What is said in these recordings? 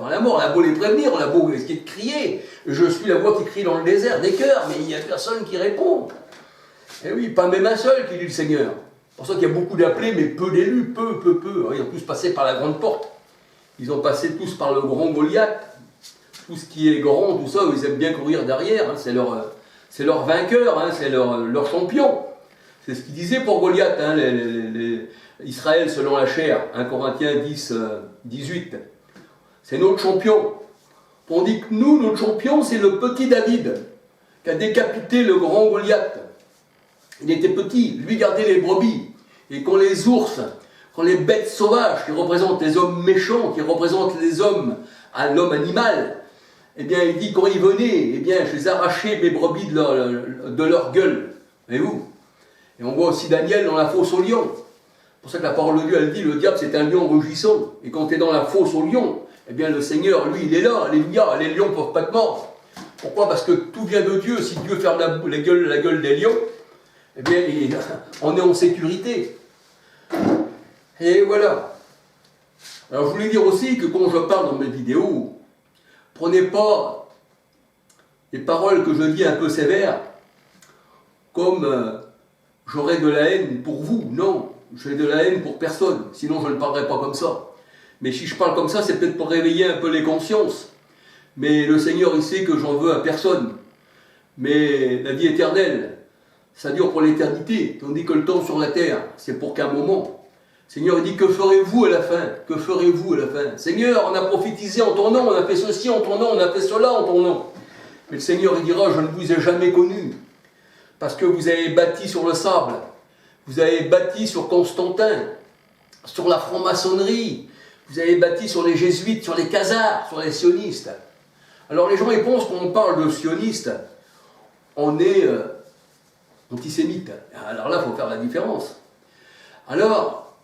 devant la mort. On a beau les prévenir, on a beau essayer de crier. Je suis la voix qui crie dans le désert des cœurs, mais il n'y a personne qui répond. Et oui, pas même un seul qui dit le Seigneur. C'est pour ça qu'il y a beaucoup d'appelés, mais peu d'élus, peu. Ils ont tous passé par la grande porte. Ils ont passé tous par le grand Goliath. Tout ce qui est grand, tout ça, ils aiment bien courir derrière. Hein. C'est leur vainqueur, hein. C'est leur champion. C'est ce qu'il disait pour Goliath, hein, Israël selon la chair, 1 Corinthiens 10, 18. C'est notre champion. On dit que nous, notre champion, c'est le petit David, qui a décapité le grand Goliath. Il était petit, lui gardait les brebis. Et quand les ours, quand les bêtes sauvages, qui représentent les hommes méchants, qui représentent les hommes, l'homme animal, eh bien, il dit, quand ils venaient, eh bien, je les arrachais mes brebis de leur gueule. Voyez-vous? Et on voit aussi Daniel dans la fosse au lion. C'est pour ça que la parole de Dieu, elle dit, le diable, c'est un lion rugissant. Et quand tu es dans la fosse au lion, eh bien, le Seigneur, lui, il est là. Alléluia, les lions ne peuvent pas te mordre. Pourquoi? Parce que tout vient de Dieu. Si Dieu ferme la gueule des lions, eh bien, on est en sécurité. Et voilà. Alors, je voulais dire aussi que quand je parle dans mes vidéos, prenez pas les paroles que je dis un peu sévères comme j'aurais de la haine pour vous. Non, j'ai de la haine pour personne, sinon je ne parlerai pas comme ça. Mais si je parle comme ça, c'est peut-être pour réveiller un peu les consciences. Mais le Seigneur, il sait que j'en veux à personne. Mais la vie éternelle, ça dure pour l'éternité, tandis que le temps sur la terre, c'est pour qu'un moment. Seigneur, il dit, que ferez-vous à la fin? Que ferez-vous à la fin? Seigneur, on a prophétisé en ton nom, on a fait ceci en ton nom, on a fait cela en ton nom. Mais le Seigneur, il dira, je ne vous ai jamais connu. Parce que vous avez bâti sur le sable, vous avez bâti sur Constantin, sur la franc-maçonnerie, vous avez bâti sur les jésuites, sur les khazars, sur les sionistes. Alors les gens, ils pensent qu'on parle de sionistes, on est antisémite. Alors là, il faut faire la différence. Alors,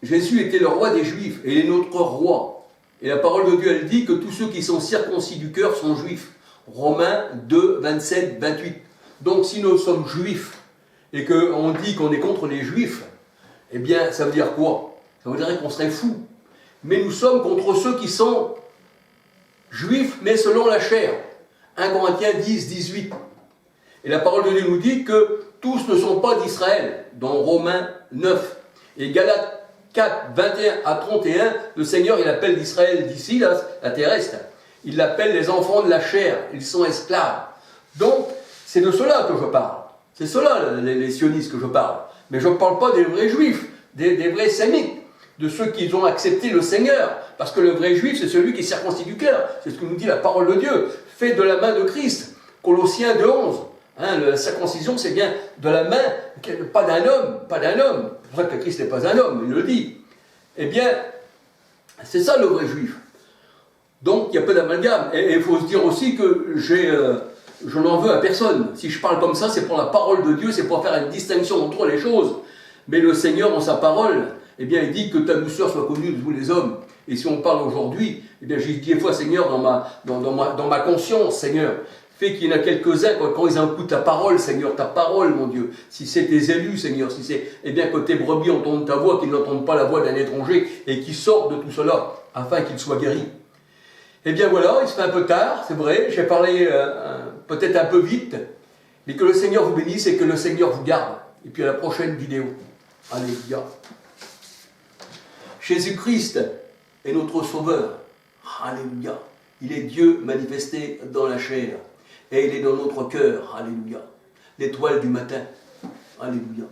Jésus était le roi des Juifs, et il est notre roi. Et la parole de Dieu, elle dit que tous ceux qui sont circoncis du cœur sont juifs. Romains 2, 27, 28. Donc si nous sommes juifs, et qu'on dit qu'on est contre les juifs, eh bien, ça veut dire quoi? Ça veut dire qu'on serait fous. Mais nous sommes contre ceux qui sont juifs, mais selon la chair. 1 Corinthiens 10, 18. Et la parole de Dieu nous dit que tous ne sont pas d'Israël, dans Romains 9. Et Galates 4, 21 à 31, le Seigneur, il appelle d'Israël d'ici, la terrestre, il l'appelle les enfants de la chair, ils sont esclaves. Donc, c'est de cela que je parle. C'est cela, les sionistes, que je parle. Mais je ne parle pas des vrais juifs, des vrais sémites, de ceux qui ont accepté le Seigneur. Parce que le vrai juif, c'est celui qui est circoncis du cœur. C'est ce que nous dit la parole de Dieu, fait de la main de Christ. Colossiens 2, 11. Hein, la circoncision, c'est bien de la main, pas d'un homme, pas d'un homme. C'est pour ça que Christ n'est pas un homme, il le dit. Eh bien, c'est ça le vrai juif. Donc, il y a peu d'amalgame. Et il faut se dire aussi que je n'en veux à personne. Si je parle comme ça, c'est pour la parole de Dieu, c'est pour faire une distinction entre les choses. Mais le Seigneur, en sa parole, eh bien, il dit que ta douceur soit connue de tous les hommes. Et si on parle aujourd'hui, eh bien, j'ai dit des fois, Seigneur, dans ma conscience, Seigneur, fais qu'il y en a quelques-uns, quand ils écoutent ta parole, Seigneur, ta parole, mon Dieu, si c'est tes élus, Seigneur, si c'est, eh bien, que tes brebis entendent ta voix, qu'ils n'entendent pas la voix d'un étranger, et qu'ils sortent de tout cela, afin qu'ils soient guéris. Eh bien voilà, il se fait un peu tard, c'est vrai, j'ai parlé peut-être un peu vite, mais que le Seigneur vous bénisse et que le Seigneur vous garde. Et puis à la prochaine vidéo. Alléluia. Jésus-Christ est notre Sauveur. Alléluia. Il est Dieu manifesté dans la chair. Et il est dans notre cœur. Alléluia. L'étoile du matin. Alléluia.